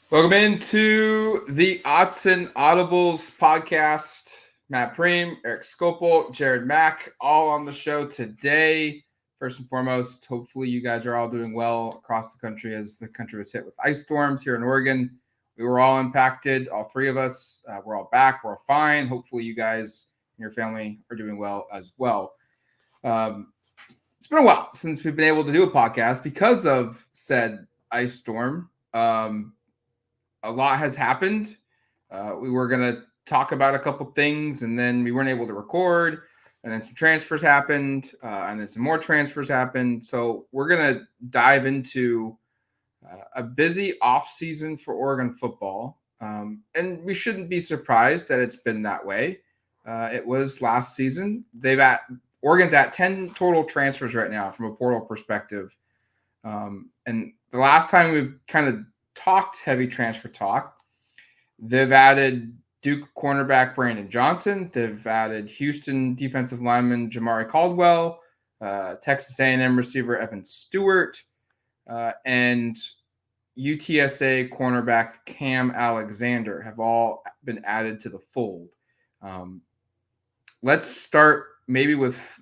Welcome into the Autzen Audibles Podcast. Matt Preem, Eric Scopel, Jared Mack, all on the show today. First and foremost, hopefully you guys are all doing well across the country as the country was hit with ice storms here in Oregon. We were all impacted, all three of us. We're all back. We're all fine. Hopefully you guys and your family are doing well as well. It's been a while since we've been able to do a podcast because of said ice storm. A lot has happened. We were going to talk about a couple things, and then we weren't able to record, and then some transfers happened, and then some more transfers happened. So we're going to dive into a busy offseason for Oregon football, and we shouldn't be surprised that it's been that way. It was last season. Oregon's at 10 total transfers right now from a portal perspective. And the last time we've kind of talked heavy transfer talk, they've added Duke cornerback Brandon Johnson. They've added Houston defensive lineman Jamari Caldwell, Texas A&M receiver Evan Stewart, and UTSA cornerback Cam Alexander have all been added to the fold. Let's start maybe with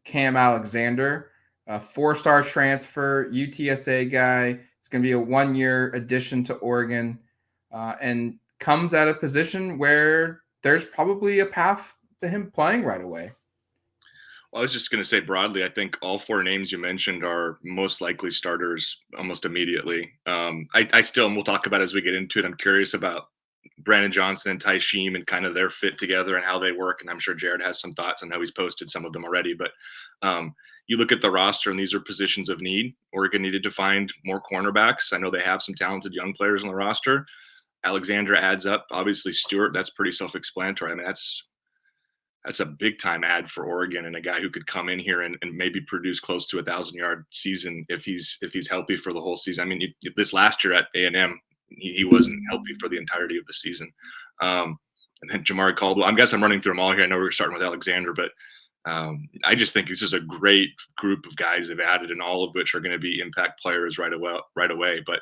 Cam Alexander, a 4-star transfer, UTSA guy. It's going to be a 1-year addition to Oregon, and comes at a position where there's probably a path to him playing right away. Well, I was just going to say broadly, I think all four names you mentioned are most likely starters almost immediately. I still, and we'll talk about it as we get into it, I'm curious about Brandon Johnson and Ty Sheem and kind of their fit together and how they work. And I'm sure Jared has some thoughts on how he's posted some of them already. But you look at the roster and these are positions of need. Oregon needed to find more cornerbacks. I know they have some talented young players on the roster. Alexander adds up. Obviously, Stewart, that's pretty self-explanatory. I mean, that's a big time ad for Oregon and a guy who could come in here and maybe produce close to 1,000-yard season if he's healthy for the whole season. I mean, this last year at A&M, he wasn't healthy for the entirety of the season. And then Jamari Caldwell. I guess I'm running through them all here. I know we're starting with Alexander, but I just think this is a great group of guys they've added, and all of which are going to be impact players right away. But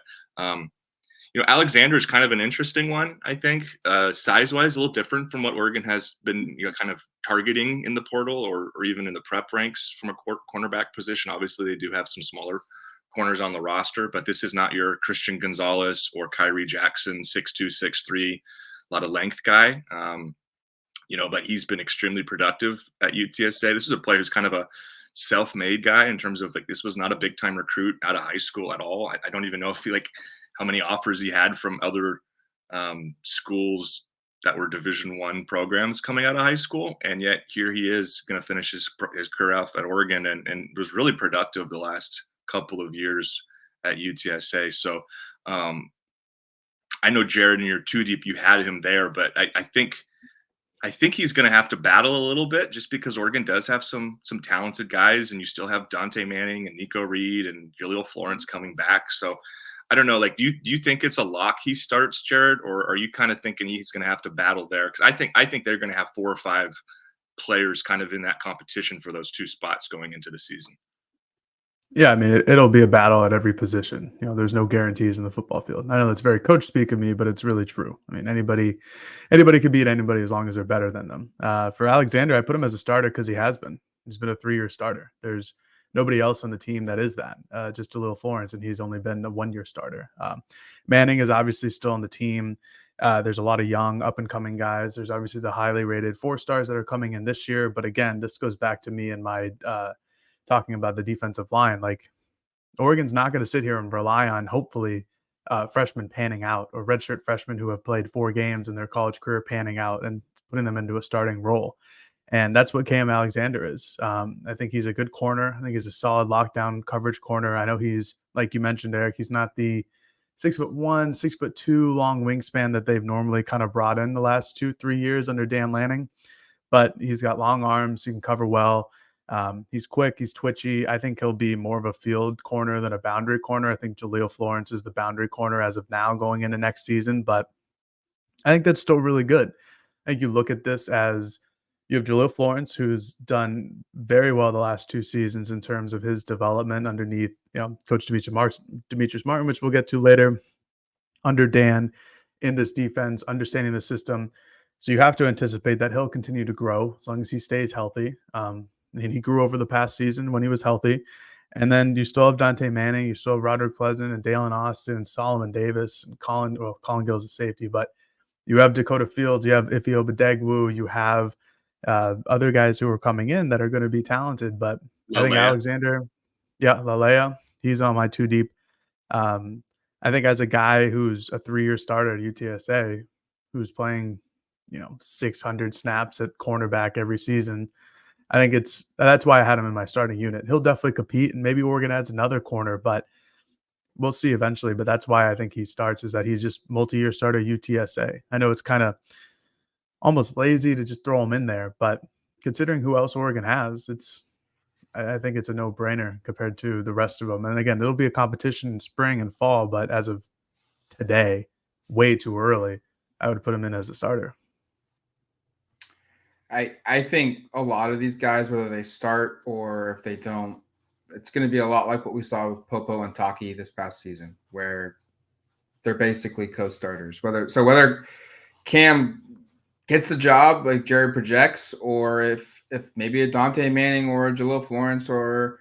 Alexander is kind of an interesting one, I think. Size-wise, a little different from what Oregon has been, kind of targeting in the portal or even in the prep ranks from a cornerback position. Obviously, they do have some smaller corners on the roster, but this is not your Christian Gonzalez or Kyrie Jackson, 6'2", 6'3", a lot of length guy. But he's been extremely productive at UTSA. This is a player who's kind of a self-made guy in terms of, like, this was not a big-time recruit out of high school at all. I don't even know if how many offers he had from other schools that were Division I programs coming out of high school. And yet here he is going to finish his career off at Oregon and was really productive the last couple of years at UTSA. So I know, Jared, in your Too Deep, you had him there, but I think he's going to have to battle a little bit just because Oregon does have some talented guys, and you still have Dante Manning and Nico Reed and Jaleel Florence coming back. So I don't know, like, do you think it's a lock he starts, Jared, or are you kind of thinking he's going to have to battle there? Because I think they're going to have 4 or 5 players kind of in that competition for those 2 spots going into the season. Yeah, I mean, it'll be a battle at every position. There's no guarantees in the football field. I know that's very coach speak of me, but it's really true. I mean, anybody could beat anybody as long as they're better than them. For Alexander, I put him as a starter because he has been. He's been a 3-year starter. There's nobody else on the team that is that. Just Jaleel Florence, and he's only been a 1-year starter. Manning is obviously still on the team. There's a lot of young, up-and-coming guys. There's obviously the highly rated 4-stars that are coming in this year. But again, this goes back to me and my talking about the defensive line. Like, Oregon's not going to sit here and rely on, hopefully, freshmen panning out or redshirt freshmen who have played 4 games in their college career panning out and putting them into a starting role. And that's what Cam Alexander is. I think he's a good corner. I think he's a solid lockdown coverage corner. I know he's, like you mentioned, Eric, he's not the 6'1", 6'2" long wingspan that they've normally kind of brought in the last 2-3 years under Dan Lanning, but he's got long arms. He can cover well. He's quick. He's twitchy. I think he'll be more of a field corner than a boundary corner. I think Jaleel Florence is the boundary corner as of now going into next season, but I think that's still really good. I think you look at this as you have Jaleel Florence, who's done very well the last 2 seasons in terms of his development underneath, Coach Demetrice Martin, which we'll get to later. under Dan in this defense, understanding the system. So you have to anticipate that he'll continue to grow as long as he stays healthy. And he grew over the past season when he was healthy. And then you still have Dante Manning, you still have Roderick Pleasant and Dalen Austin and Solomon Davis and Colin Gill's a safety, but you have Dakota Fields, you have Ife Obadegwu, you have other guys who are coming in that are going to be talented. But I think Alexander, Lalea, he's on my 2 deep. I think as a guy who's a 3-year starter at UTSA, who's playing, 600 snaps at cornerback every season, I think that's why I had him in my starting unit. He'll definitely compete, and maybe Oregon adds another corner, but we'll see eventually. But that's why I think he starts, is that he's just multi-year starter UTSA. I know it's kind of almost lazy to just throw him in there, but considering who else Oregon has, I think it's a no-brainer compared to the rest of them. And again, it'll be a competition in spring and fall, but as of today, way too early, I would put him in as a starter. I think a lot of these guys, whether they start or if they don't, it's going to be a lot like what we saw with Popo and Taki this past season, where they're basically co-starters. Whether Cam gets the job like Jared projects, or if maybe a Dante Manning or a Jalil Florence or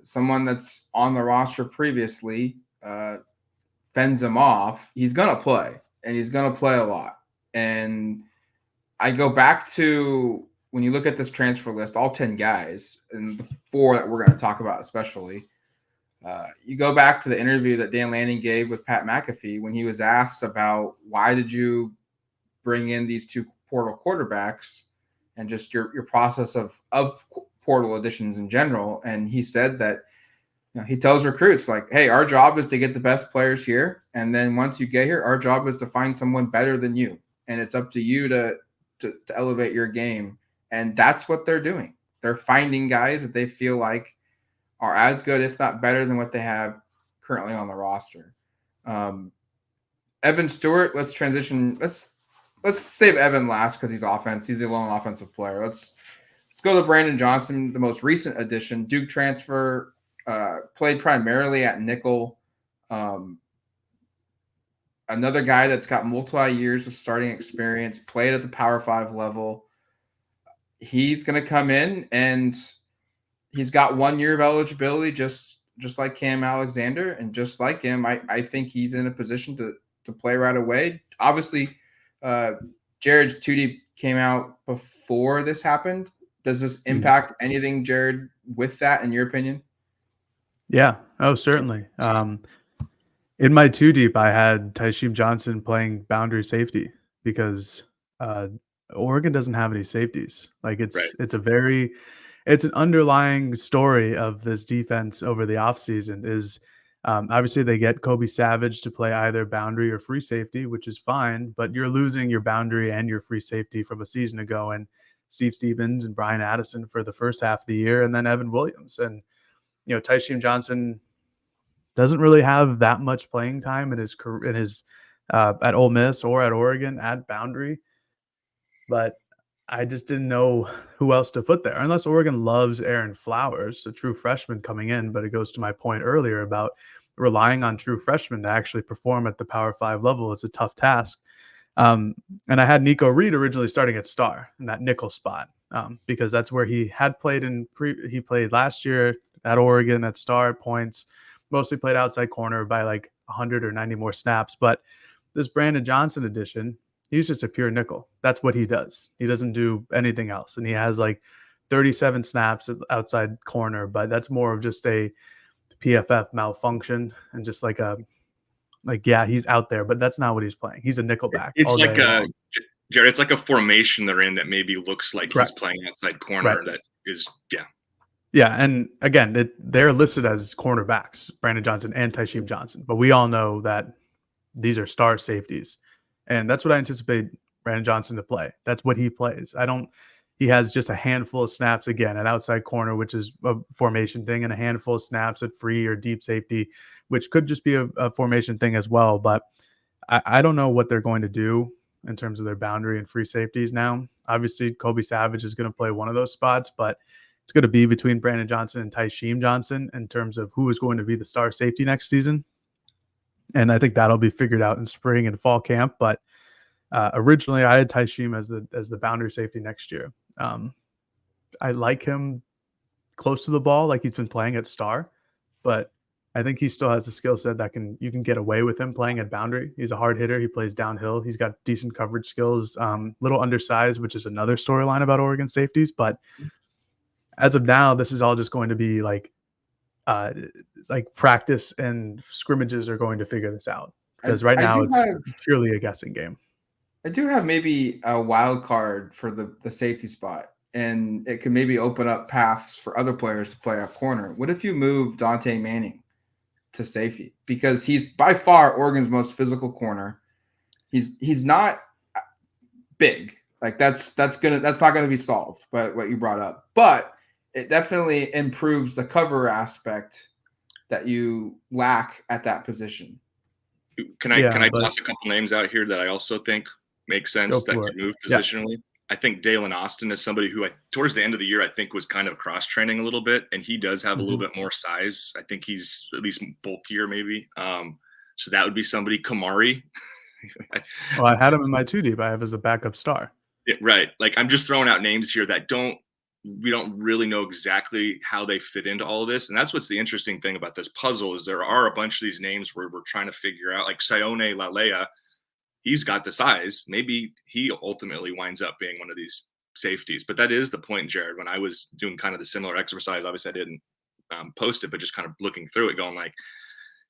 someone that's on the roster previously fends him off, he's going to play, and he's going to play a lot. And I go back to when you look at this transfer list, all 10 guys, and the 4 that we're going to talk about especially, you go back to the interview that Dan Lanning gave with Pat McAfee when he was asked about why did you bring in these 2 portal quarterbacks and just your process of portal additions in general. And he said that he tells recruits, like, hey, our job is to get the best players here. And then once you get here, our job is to find someone better than you. And it's up to you to elevate your game. And that's what they're doing. They're finding guys that they feel like are as good, if not better, than what they have currently on the roster. Evan Stewart, let's transition. Let's save Evan last because he's offense. He's the lone offensive player. Let's go to Brandon Johnson, the most recent addition. Duke transfer, played primarily at nickel. Another guy that's got multi-years of starting experience, played at the Power 5 level. He's going to come in, and he's got 1 year of eligibility, just like Cam Alexander. And just like him, I think he's in a position to play right away. Obviously, Jared's 2D came out before this happened. Does this impact anything, Jared, with that, in your opinion? Yeah. Oh, certainly. In my 2 deep, I had Taisheem Johnson playing boundary safety because Oregon doesn't have any safeties. Like it's an underlying story of this defense over the offseason is obviously they get Kobe Savage to play either boundary or free safety, which is fine, but you're losing your boundary and your free safety from a season ago, and Steve Stevens and Brian Addison for the first half of the year, and then Evan Williams. And Taisheem Johnson doesn't really have that much playing time in his career, at Ole Miss or at Oregon at boundary. But I just didn't know who else to put there, unless Oregon loves Aaron Flowers, a true freshman coming in. But it goes to my point earlier about relying on true freshmen to actually perform at the Power 5 level. It's a tough task. And I had Nico Reed originally starting at star in that nickel spot because that's where he had played he played last year at Oregon at star at points. Mostly played outside corner by like 100 or 90 more snaps. But this Brandon Johnson edition, he's just a pure nickel. That's what he does. He doesn't do anything else. And he has like 37 snaps outside corner, but that's more of just a PFF malfunction and just he's out there, but that's not what he's playing. He's a nickelback. It's like Jared, it's like a formation they're in that maybe looks like he's playing outside corner. Right. That is, yeah. Yeah, and again, they're listed as cornerbacks, Brandon Johnson and Taisheem Johnson, but we all know that these are star safeties, and that's what I anticipate Brandon Johnson to play. That's what he plays. He has just a handful of snaps again at outside corner, which is a formation thing, and a handful of snaps at free or deep safety, which could just be a formation thing as well. But I don't know what they're going to do in terms of their boundary and free safeties now. Obviously, Kobe Savage is going to play one of those spots, but it's going to be between Brandon Johnson and Taisheem Johnson in terms of who is going to be the star safety next season. And I think that'll be figured out in spring and fall camp. But originally, I had Taishim as the boundary safety next year. I like him close to the ball, like he's been playing at star, but I think he still has the skill set that you can get away with him playing at boundary. He's a hard hitter. He plays downhill. He's got decent coverage skills. Little undersized, which is another storyline about Oregon safeties. But as of now, this is all just going to be like practice and scrimmages are going to figure this out, because right now it's purely a guessing game. I do have maybe a wild card for the safety spot, and it could maybe open up paths for other players to play off corner. What if you move Dante Manning to safety? Because he's by far Oregon's most physical corner. He's not big. Like that's not gonna be solved by what you brought up. But it definitely improves the cover aspect that you lack at that position. Can I toss a couple names out here that I also think make sense that could move positionally? Yeah. I think Dalen Austin is somebody who towards the end of the year, I think was kind of cross-training a little bit, and he does have a little bit more size. I think he's at least bulkier maybe. So that would be somebody. Kamari. Well, I had him in my 2 deep. I have as a backup star. Yeah, right. Like I'm just throwing out names here that we don't really know exactly how they fit into all of this. And that's what's the interesting thing about this puzzle is there are a bunch of these names where we're trying to figure out, like Sione Lalea. He's got the size. Maybe he ultimately winds up being one of these safeties. But that is the point, Jared. When I was doing kind of the similar exercise, obviously I didn't post it, but just kind of looking through it, going like,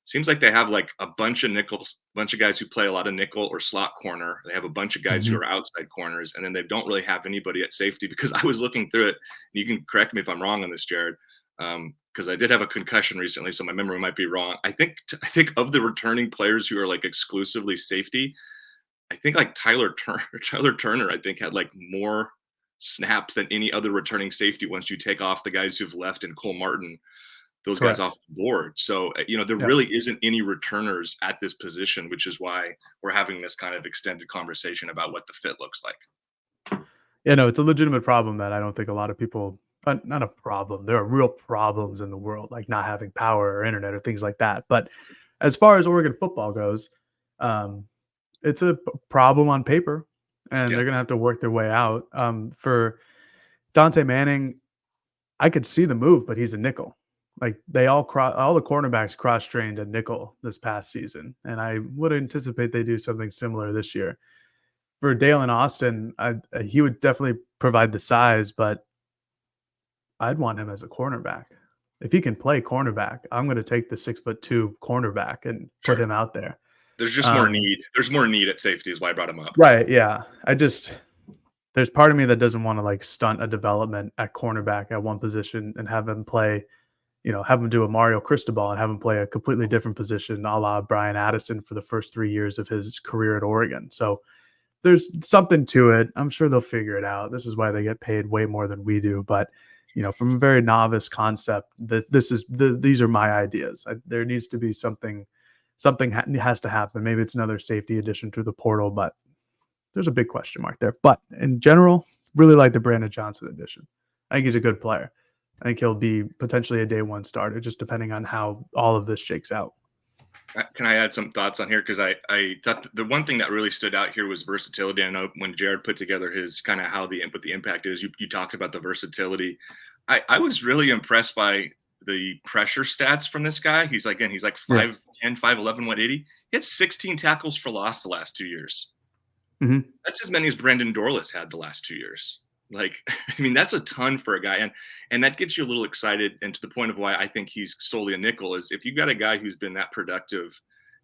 seems like they have like a bunch of nickels, a bunch of guys who play a lot of nickel or slot corner. They have a bunch of guys who are outside corners, and then they don't really have anybody at safety. Because I was looking through it, and you can correct me if I'm wrong on this, Jared, because I did have a concussion recently, so my memory might be wrong. I think of the returning players who are like exclusively safety, I think like Tyler Turner, I think had like more snaps than any other returning safety once you take off the guys who've left and Cole Martin, those guys off the board. So, there really isn't any returners at this position, which is why we're having this kind of extended conversation about what the fit looks like. Yeah, no, it's a legitimate problem that I don't think a lot of people, not a problem. There are real problems in the world, like not having power or internet or things like that. But as far as Oregon football goes, it's a problem on paper, and they're going to have to work their way out. For Dante Manning, I could see the move, but he's a nickel. Like all the cornerbacks cross-trained at nickel this past season, and I would anticipate they do something similar this year. For Dalen Austin, he would definitely provide the size, but I'd want him as a cornerback. If he can play cornerback, I'm going to take the 6'2" cornerback and put him out there. There's just more need. There's more need at safety is why I brought him up. Right. Yeah. There's part of me that doesn't want to like stunt a development at cornerback at one position and have him play, have him do a Mario Cristobal and have him play a completely different position, a la Brian Addison for the first 3 years of his career at Oregon. So there's something to it. I'm sure they'll figure it out. This is why they get paid way more than we do. But, from a very novice concept, these are my ideas. There needs to be something has to happen. Maybe it's another safety addition through the portal, but there's a big question mark there. But in general, really like the Brandon Johnson addition. I think he's a good player. I think he'll be potentially a day one starter, just depending on how all of this shakes out. Can I add some thoughts on here? Because I thought the one thing that really stood out here was versatility. I know when Jared put together his kind of what the impact is, you talked about the versatility. I was really impressed by the pressure stats from this guy. He's like 5'10", 5'11", 180. He had 16 tackles for loss the last 2 years. Mm-hmm. That's as many as Brendan Dorless had the last 2 years. Like, I mean, that's a ton for a guy. And that gets you a little excited. And to the point of why I think he's solely a nickel is if you've got a guy who's been that productive,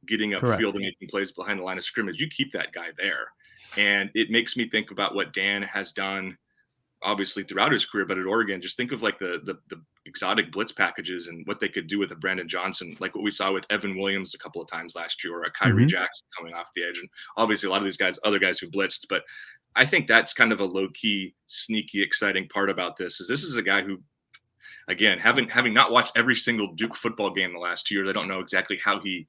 getting upfield and making plays behind the line of scrimmage, you keep that guy there. And it makes me think about what Dan has done, obviously throughout his career, but at Oregon, just think of like the exotic blitz packages and what they could do with a Brandon Johnson, like what we saw with Evan Williams a couple of times last year, or a Kyrie Jackson coming off the edge. And obviously a lot of these guys, other guys who blitzed, but I think that's kind of a low key, sneaky, exciting part about this is a guy who, again, having not watched every single Duke football game the last 2 years, I don't know exactly how he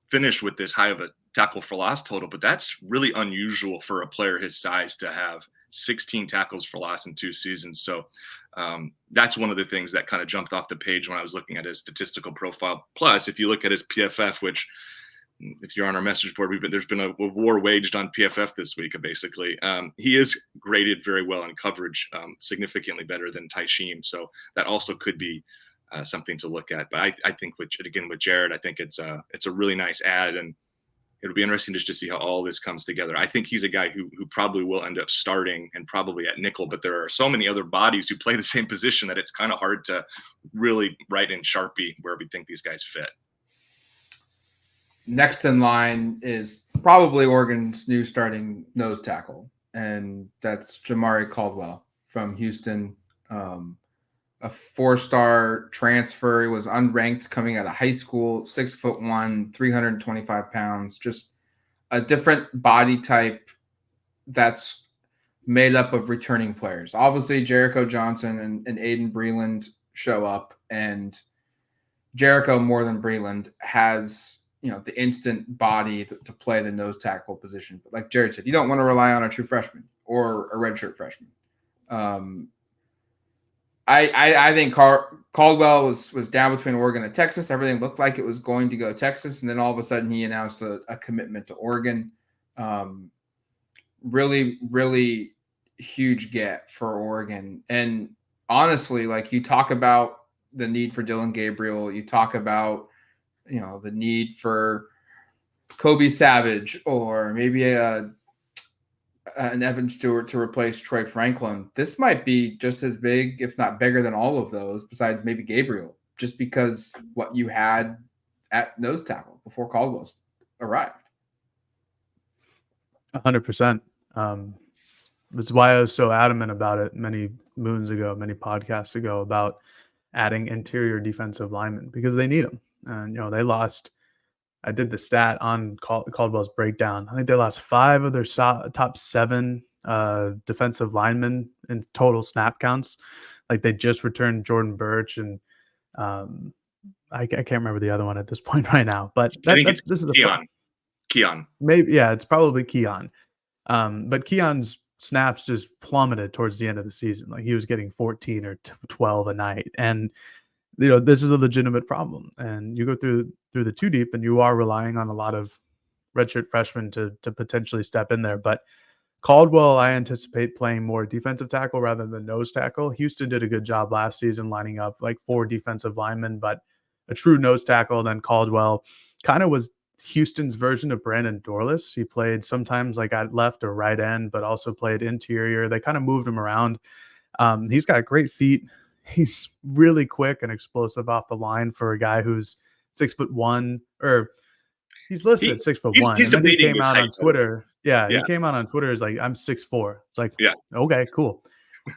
finished with this high of a tackle for loss total, but that's really unusual for a player his size to have 16 tackles for loss in 2 seasons. So that's one of the things that kind of jumped off the page when I was looking at his statistical profile. Plus, if you look at his PFF, which if you're on our message board, there's been a war waged on PFF this week, basically. He is graded very well in coverage, significantly better than Taishim. So that also could be something to look at. But I think with Jared, I think it's a really nice add, and it'll be interesting just to see how all this comes together. I think he's a guy who probably will end up starting and probably at nickel, but there are so many other bodies who play the same position that it's kind of hard to really write in Sharpie where we think these guys fit. Next in line is probably Oregon's new starting nose tackle, and that's Jamari Caldwell from Houston. A 4-star transfer. He was unranked coming out of high school, 6'1", 325 pounds, just a different body type that's made up of returning players. Obviously, Jericho Johnson and Aiden Breland show up, and Jericho more than Breland has, the instant body to play the nose tackle position. But like Jared said, you don't want to rely on a true freshman or a redshirt freshman. I think Caldwell was down between Oregon and Texas. Everything looked like it was going to go Texas, and then all of a sudden he announced a commitment to Oregon. Really, really huge get for Oregon. And honestly, like, you talk about the need for Dylan Gabriel, you talk about the need for Kobe Savage or maybe an Evan Stewart to replace Troy Franklin. This might be just as big, if not bigger than all of those, besides maybe Gabriel, just because what you had at nose tackle before Caldwell arrived. 100%. That's why I was so adamant about it many moons ago, many podcasts ago, about adding interior defensive linemen, because they need them. And, they lost, I did the stat on Caldwell's breakdown. I think they lost 5 of their top 7 defensive linemen in total snap counts. Like, they just returned Jordan Birch, and I can't remember the other one at this point right now. But this is Keon. Maybe, yeah, it's probably Keon. But Keon's snaps just plummeted towards the end of the season. Like, he was getting 14 or 12 a night, and this is a legitimate problem. And you go through the 2 deep, and you are relying on a lot of redshirt freshmen to potentially step in there. But Caldwell, I anticipate playing more defensive tackle rather than nose tackle. Houston did a good job last season lining up like 4 defensive linemen, but a true nose tackle. Then Caldwell kind of was Houston's version of Brandon Dorlus. He played sometimes like at left or right end, but also played interior. They kind of moved him around. He's got great feet. He's really quick and explosive off the line for a guy who's 6'1", or he's listed at 6'1". He's and then he debating came out on Twitter. Yeah. He came out on Twitter as like, I'm 6'4". It's like, yeah, okay, cool.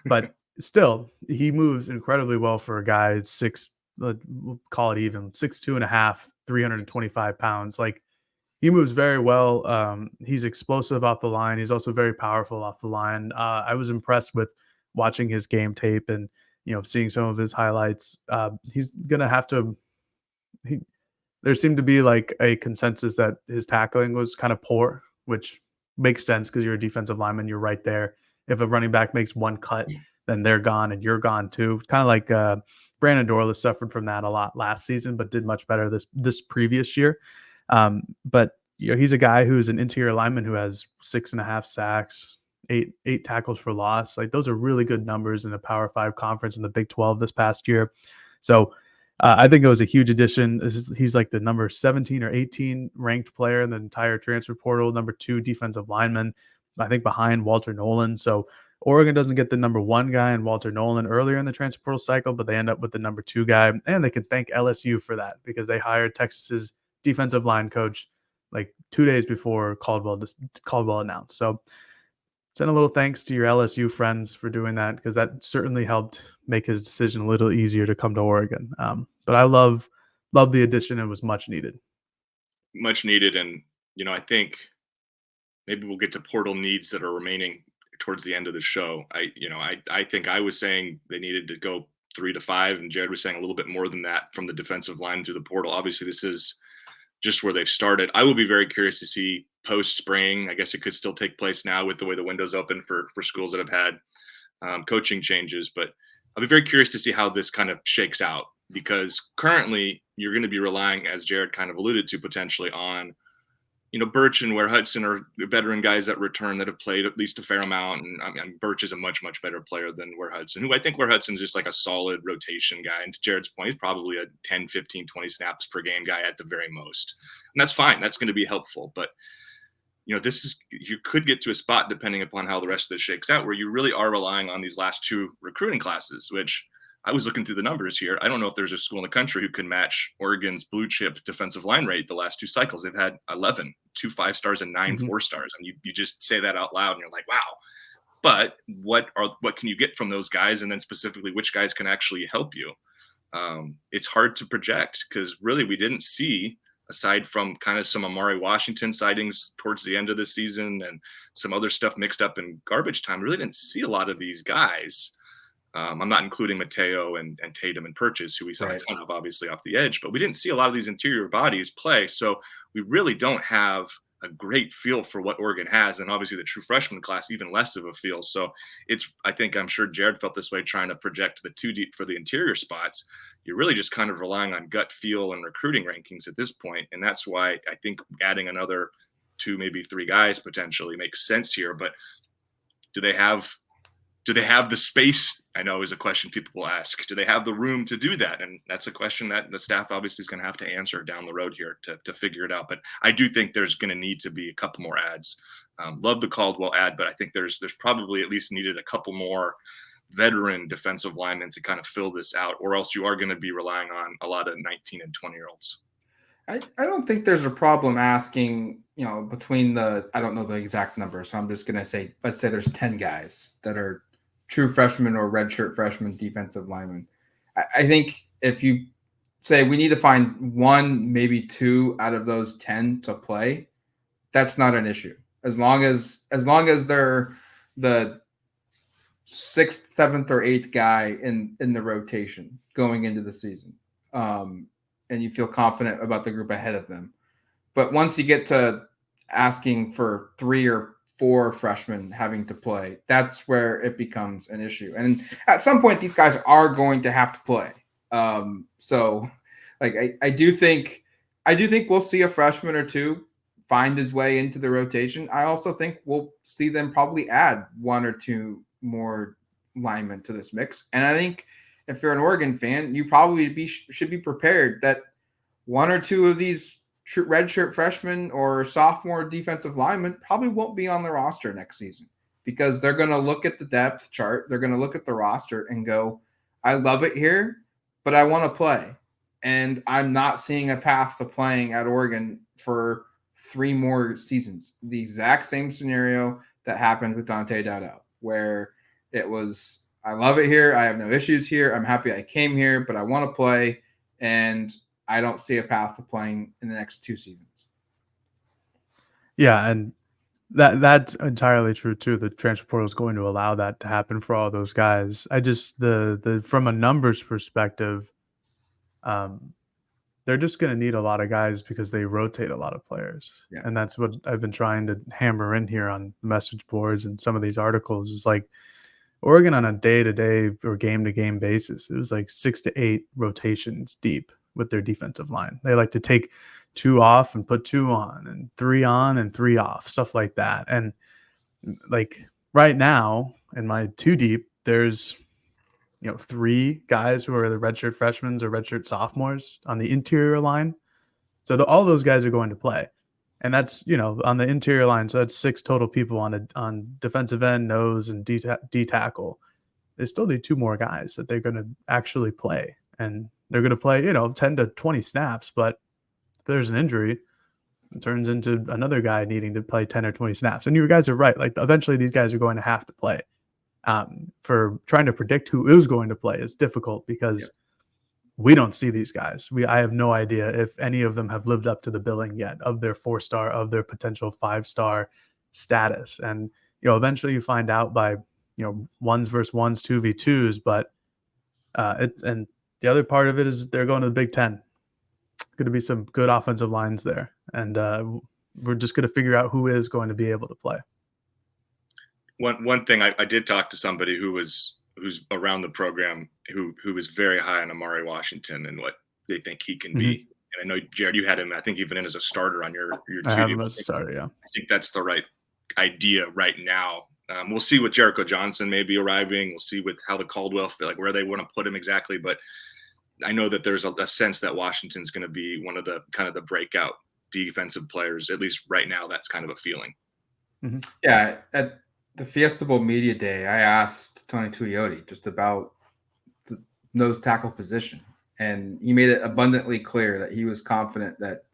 But still, he moves incredibly well for a guy we'll call it even 6'2.5", 325 pounds. Like, he moves very well. He's explosive off the line. He's also very powerful off the line. I was impressed with watching his game tape and seeing some of his highlights. He's gonna have to. There seemed to be like a consensus that his tackling was kind of poor, which makes sense because you're a defensive lineman. You're right there. If a running back makes one cut, then they're gone and you're gone too. Kind of like Brandon Dorlus suffered from that a lot last season, but did much better this previous year. But he's a guy who's an interior lineman who has 6.5 sacks, eight tackles for loss. Like, those are really good numbers in a Power 5 conference in the Big 12 this past year. So I think it was a huge addition. He's like the number 17 or 18 ranked player in the entire transfer portal, number 2 defensive lineman, I think, behind Walter Nolan. So Oregon doesn't get the number 1 guy in Walter Nolan earlier in the transfer portal cycle, but they end up with the number 2 guy. And they can thank LSU for that, because they hired Texas's defensive line coach like 2 days before Caldwell announced. So send a little thanks to your LSU friends for doing that, because that certainly helped make his decision a little easier to come to Oregon. But I love the addition. It was much needed. Much needed. And, I think maybe we'll get to portal needs that are remaining towards the end of the show. I think I was saying they needed to go 3 to 5, and Jared was saying a little bit more than that from the defensive line through the portal. Obviously, this is just where they've started. I will be very curious to see post-spring. I guess it could still take place now with the way the window's open for schools that have had coaching changes. But I'll be very curious to see how this kind of shakes out, because currently you're going to be relying, as Jared kind of alluded to, potentially on Birch and Ware Hudson are veteran guys that return that have played at least a fair amount. And I mean, Birch is a much, much better player than Ware Hudson, who I think Ware Hudson is just like a solid rotation guy. And to Jared's point, he's probably a 10, 15, 20 snaps per game guy at the very most. And that's fine. That's going to be helpful. But, you could get to a spot, depending upon how the rest of this shakes out, where you really are relying on these last two recruiting classes, which I was looking through the numbers here. I don't know if there's a school in the country who can match Oregon's blue chip defensive line rate the last two cycles. They've had 11, 2 5-stars and 9 4-stars. And you just say that out loud and you're like, wow. But what can you get from those guys? And then specifically, which guys can actually help you? It's hard to project because really we didn't see, aside from kind of some Amari Washington sightings towards the end of the season and some other stuff mixed up in garbage time, really didn't see a lot of these guys. I'm not including Mateo and Tatum and Purchase, who we saw a ton of obviously off the edge, but we didn't see a lot of these interior bodies play. So we really don't have a great feel for what Oregon has. And obviously the true freshman class, even less of a feel. So I'm sure Jared felt this way trying to project the 2 deep for the interior spots. You're really just kind of relying on gut feel and recruiting rankings at this point. And that's why I think adding another 2, maybe 3 guys potentially makes sense here. But do they have the space? I know is a question people will ask. Do they have the room to do that? And that's a question that the staff obviously is going to have to answer down the road here to figure it out. But I do think there's going to need to be a couple more ads. Love the Caldwell ad, but I think there's probably at least needed a couple more veteran defensive linemen to kind of fill this out, or else you are going to be relying on a lot of 19 and 20-year-olds. I don't think there's a problem asking, between I don't know the exact number, so I'm just going to say, let's say there's 10 guys that are true freshmen or redshirt freshman defensive linemen. I think if you say we need to find 1, maybe 2 out of those 10 to play, that's not an issue. As long as they're the 6th, 7th, or 8th guy in the rotation going into the season. And you feel confident about the group ahead of them. But once you get to asking for 3 or 4 freshmen having to play, that's where it becomes an issue. And at some point, these guys are going to have to play. So I do think we'll see a freshman or 2 find his way into the rotation. I also think we'll see them probably add 1 or 2 more linemen to this mix. And I think if you're an Oregon fan, you probably should be prepared that 1 or 2 of these redshirt freshmen or sophomore defensive linemen probably won't be on the roster next season, because they're going to look at the depth chart. They're going to look at the roster and go, I love it here, but I want to play. And I'm not seeing a path to playing at Oregon for 3 more seasons. The exact same scenario that happened with Dante Dowdell, where it was, I love it here. I have no issues here. I'm happy I came here, but I want to play. And I don't see a path to playing in the next 2 seasons. Yeah, and that's entirely true too. The transfer portal is going to allow that to happen for all those guys. I just the from a numbers perspective, they're just going to need a lot of guys because they rotate a lot of players. Yeah. And that's what I've been trying to hammer in here on message boards and some of these articles is like Oregon on a day-to-day or game-to-game basis, it was like 6 to 8 rotations deep with their defensive line. They like to take 2 off and put 2 on and 3 on and 3 off, stuff like that. And like right now in my 2 deep, there's 3 guys who are the redshirt freshmen or redshirt sophomores on the interior line. So all those guys are going to play. And that's, on the interior line. So that's 6 total people on defensive end, nose, and D tackle. They still need 2 more guys that they're going to actually play. And they're going to play, 10 to 20 snaps. But if there's an injury, it turns into another guy needing to play 10 or 20 snaps. And you guys are right. Like eventually these guys are going to have to play. For trying to predict who is going to play is difficult because we don't see these guys. I have no idea if any of them have lived up to the billing yet of their 4-star, of their potential 5-star status. And, eventually you find out by, 1s versus 1s, 2v2s, but and the other part of it is they're going to the Big Ten. Going to be some good offensive lines there. And we're just going to figure out who is going to be able to play. One thing I did talk to somebody who's around the program who was very high on Amari Washington and what they think he can be. And I know, Jared, you had him, I think, even in as a starter on your I have team. him as a starter, yeah. I think that's the right idea right now. We'll see with Jericho Johnson maybe arriving. We'll see with how the Caldwell feel, like where they want to put him exactly. But I know that there's a sense that Washington's going to be one of the kind of the breakout defensive players. At least right now, that's kind of a feeling. Mm-hmm. Yeah, at the Fiesta Bowl Media Day, I asked Tony Tuioti just about the nose tackle position, and he made it abundantly clear that he was confident that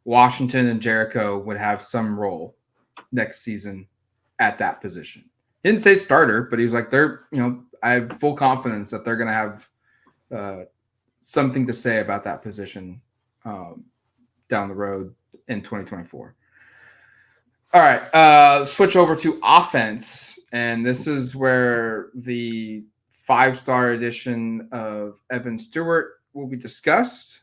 Washington and Jericho would have some role next season at that position. He didn't say starter, but he was like, I have full confidence that they're going to have something to say about that position down the road in 2024. All right, switch over to offense, and this is where the 5-star edition of Evan Stewart will be discussed.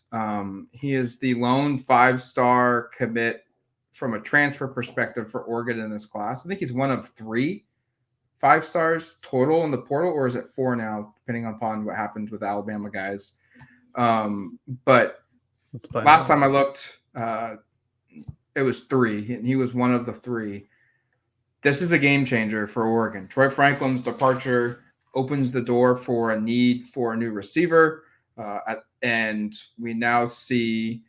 He is the lone 5-star commit from a transfer perspective for Oregon in this class. I think he's one of 3 5 stars total in the portal, or is it 4 now, depending upon what happened with Alabama guys. But last time I looked, it was 3, and he was one of the 3. This is a game changer for Oregon. Troy Franklin's departure opens the door for a need for a new receiver, and we now see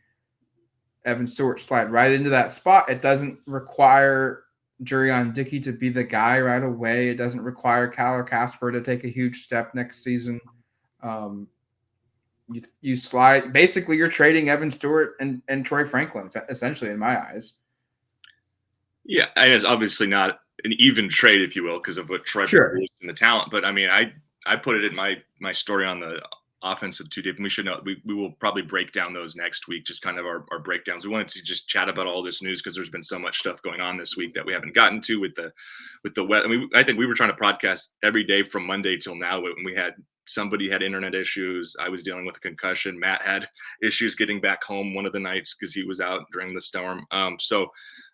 Evan Stewart slide right into that spot. It doesn't require Jurion Dickey to be the guy right away. It doesn't require Kyler Casper to take a huge step next season. You slide. Basically, you're trading Evan Stewart and Troy Franklin, essentially, in my eyes. Yeah, and it's obviously not an even trade, if you will, because of what Troy produced and the talent. But I mean, I put it in my story on the offensive 2 deep, and we should know we will probably break down those next week, just kind of our breakdowns. We wanted to just chat about all this news because there's been so much stuff going on this week that we haven't gotten to with the wet. I mean, I think we were trying to podcast every day from Monday till now, when we had somebody had internet issues. I was dealing with a concussion. Matt had issues getting back home one of the nights because he was out during the storm. So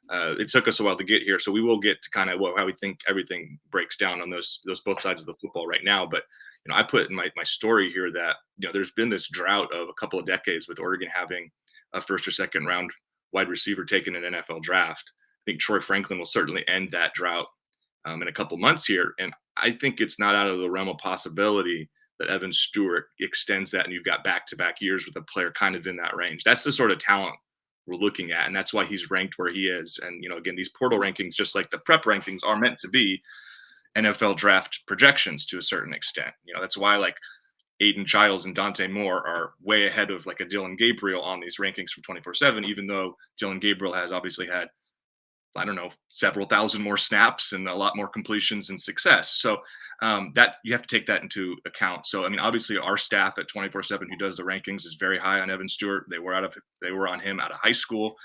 it took us a while to get here. So we will get to kind of how we think everything breaks down on those both sides of the football right now. But I put in my story here that there's been this drought of a couple of decades with Oregon having a 1st or 2nd round wide receiver taken in an NFL draft. I think Troy Franklin will certainly end that drought in a couple months here, and I think it's not out of the realm of possibility that Evan Stewart extends that, and you've got back-to-back years with a player kind of in that range. That's the sort of talent we're looking at, and that's why he's ranked where he is. And again, these portal rankings, just like the prep rankings, are meant to be NFL draft projections to a certain extent. That's why like Aiden Giles and Dante Moore are way ahead of like a Dylan Gabriel on these rankings from 24/7, even though Dylan Gabriel has obviously had, I don't know, several thousand more snaps and a lot more completions and success. So that you have to take that into account. So, I mean, obviously our staff at 24/7 who does the rankings is very high on Evan Stewart. They were on him out of high school.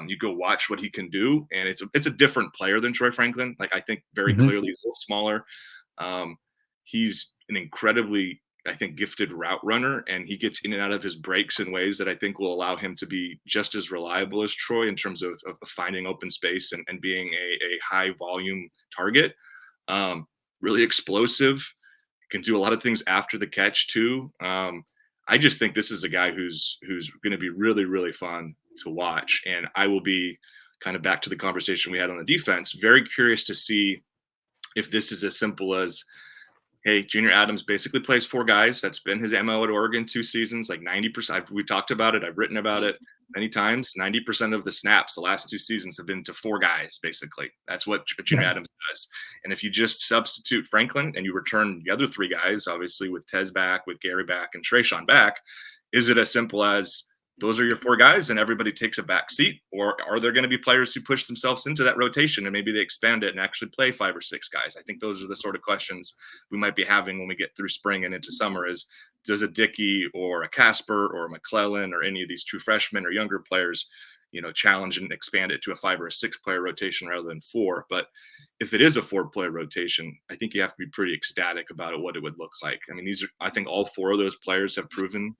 You go watch what he can do, and it's a different player than Troy Franklin. Like, I think very clearly he's a little smaller. He's an incredibly, I think, gifted route runner, and he gets in and out of his breaks in ways that I think will allow him to be just as reliable as Troy in terms of finding open space and being a high volume target. Really explosive, can do a lot of things after the catch too. I just think this is a guy who's going to be really, really fun to watch. And I will be, kind of back to the conversation we had on the defense, very curious to see if this is as simple as, hey, Junior Adams basically plays 4 guys. That's been his MO at Oregon 2 seasons, like 90%. We've talked about it. I've written about it many times. 90% of the snaps the last 2 seasons have been to 4 guys, basically. That's what Junior Adams does. And if you just substitute Franklin and you return the other 3 guys, obviously with Tez back, with Gary back, and Trayshawn back, is it as simple as those are your 4 guys and everybody takes a back seat? Or are there going to be players who push themselves into that rotation and maybe they expand it and actually play 5 or 6 guys? I think those are the sort of questions we might be having when we get through spring and into summer is, does a Dickey or a Casper or a McClellan or any of these true freshmen or younger players, challenge and expand it to a 5 or a 6 player rotation rather than 4? But if it is a 4-player rotation, I think you have to be pretty ecstatic about it, what it would look like. I mean, I think all 4 of those players have proven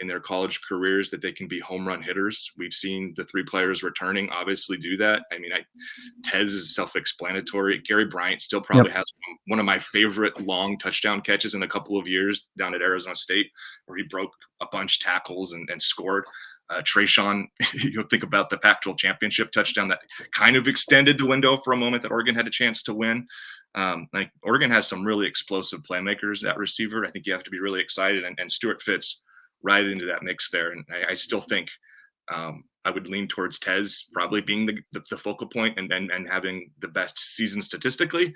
in their college careers that they can be home run hitters. We've seen the 3 players returning obviously do that. I mean, Tez is self-explanatory. Gary Bryant still probably has one of my favorite long touchdown catches in a couple of years down at Arizona State, where he broke a bunch of tackles and scored. Trayshawn, you'll think about the Pac-12 championship touchdown that kind of extended the window for a moment that Oregon had a chance to win. Like Oregon has some really explosive playmakers at receiver. I think you have to be really excited, and Stewart fits right into that mix there. And I still think I would lean towards Tez probably being the focal point and having the best season statistically.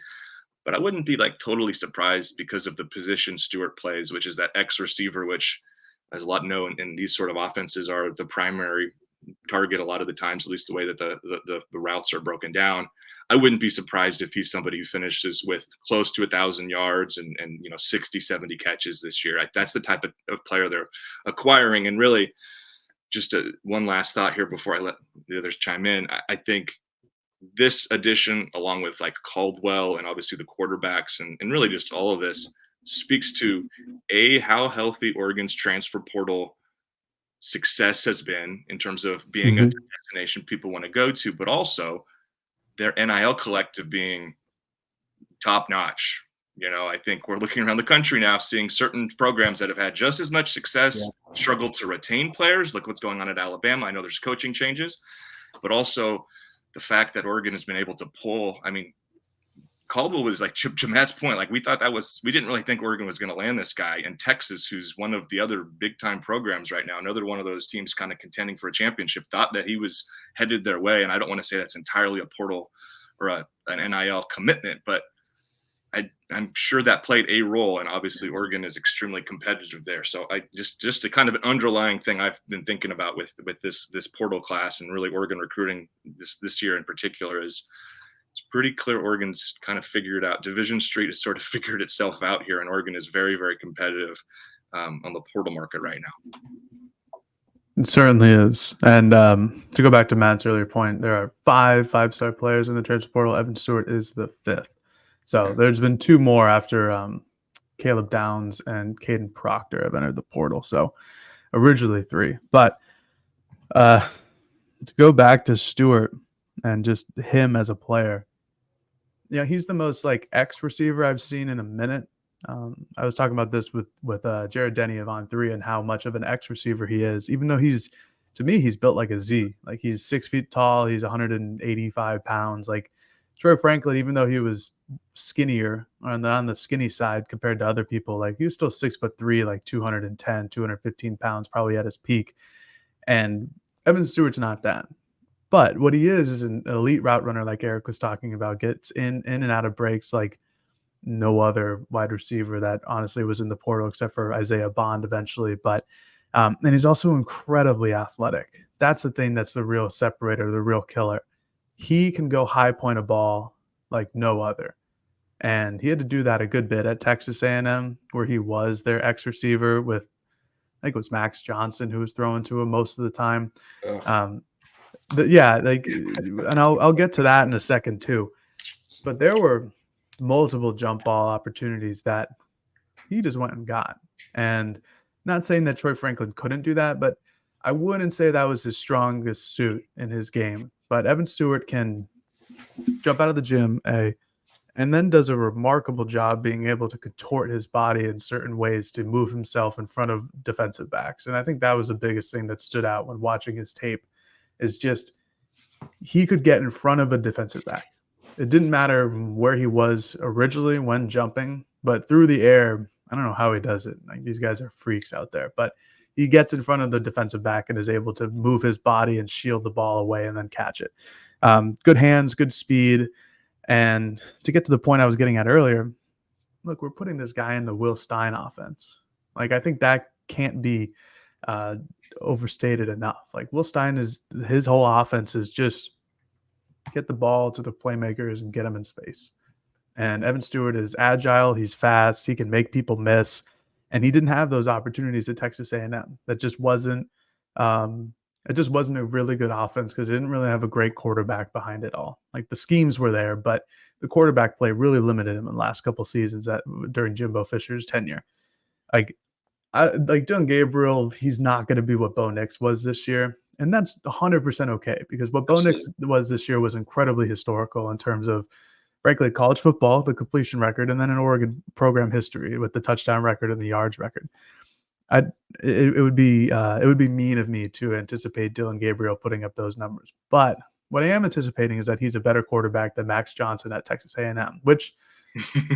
But I wouldn't be like totally surprised because of the position Stewart plays, which is that X receiver, which, as a lot know, in these sort of offenses are the primary target a lot of the times, at least the way that the routes are broken down. I wouldn't be surprised if he's somebody who finishes with close to 1,000 yards and 60, 70 catches this year. That's the type of player they're acquiring. And really, just one last thought here before I let the others chime in. I think this addition, along with like Caldwell and obviously the quarterbacks and really just all of this, speaks to how healthy Oregon's transfer portal success has been in terms of being a destination people want to go to, but also their NIL collective being top notch. I think we're looking around the country now, seeing certain programs that have had just as much success struggled to retain players. Look what's going on at Alabama. I know there's coaching changes, but also the fact that Oregon has been able to pull. I mean, Caldwell was like to Matt's point. Like we didn't really think Oregon was going to land this guy. And Texas, who's one of the other big time programs right now, another one of those teams kind of contending for a championship, thought that he was headed their way. And I don't want to say that's entirely a portal or an NIL commitment, but I'm sure that played a role. And obviously Oregon is extremely competitive there. So I just a kind of an underlying thing I've been thinking about with this portal class and really Oregon recruiting this year in particular is it's pretty clear Oregon's kind of figured out. Division Street has sort of figured itself out here, and Oregon is very, very competitive on the portal market right now. It certainly is. And to go back to Matt's earlier point, there are 5-star players in the transfer portal. Evan Stewart is the 5th. So there's been 2 more after Caleb Downs and Caden Proctor have entered the portal. So originally 3. But to go back to Stewart and just him as a player, he's the most like X receiver I've seen in a minute. I was talking about this with Jared Denny of On3 and how much of an X receiver he is, even though to me, he's built like a Z. Like he's 6 feet tall. He's 185 pounds. Like Troy Franklin, even though he was skinnier on the skinny side compared to other people, like he was still 6'3", like 210, 215 pounds, probably at his peak. And Evan Stewart's not that. But what he is an elite route runner, like Eric was talking about, gets in and out of breaks like no other wide receiver that honestly was in the portal except for Isaiah Bond eventually. But and he's also incredibly athletic. That's the thing that's the real separator, the real killer. He can go high point a ball like no other. And he had to do that a good bit at Texas A&M, where he was their X receiver with, I think it was Max Johnson who was throwing to him most of the time. But yeah, like, and I'll get to that in a second too. But there were multiple jump ball opportunities that he just went and got. And not saying that Troy Franklin couldn't do that, but I wouldn't say that was his strongest suit in his game. But Evan Stewart can jump out of the gym, and then does a remarkable job being able to contort his body in certain ways to move himself in front of defensive backs. And I think that was the biggest thing that stood out when watching his tape is just he could get in front of a defensive back. It didn't matter where he was originally when jumping, but through the air, I don't know how he does it. Like these guys are freaks out there, but he gets in front of the defensive back and is able to move his body and shield the ball away and then catch it. Good hands, good speed. And to get to the point I was getting at earlier, look, we're putting this guy in the Will Stein offense. Like, I think that can't be overstated enough. Like, Will Stein his whole offense is just get the ball to the playmakers and get them in space. And Evan Stewart is agile. He's fast. He can make people miss. And he didn't have those opportunities at Texas A&M. That just wasn't it just wasn't a really good offense because it didn't really have a great quarterback behind it all. Like the schemes were there, but the quarterback play really limited him in the last couple of seasons during Jimbo Fisher's tenure. Like Dylan Gabriel, he's not going to be what Bo Nix was this year. And that's 100% okay because what Bo Nix was this year was incredibly historical in terms of, frankly, college football, the completion record, and then an Oregon program history with the touchdown record and the yards record. It would be mean of me to anticipate Dylan Gabriel putting up those numbers. But what I am anticipating is that he's a better quarterback than Max Johnson at Texas A&M, which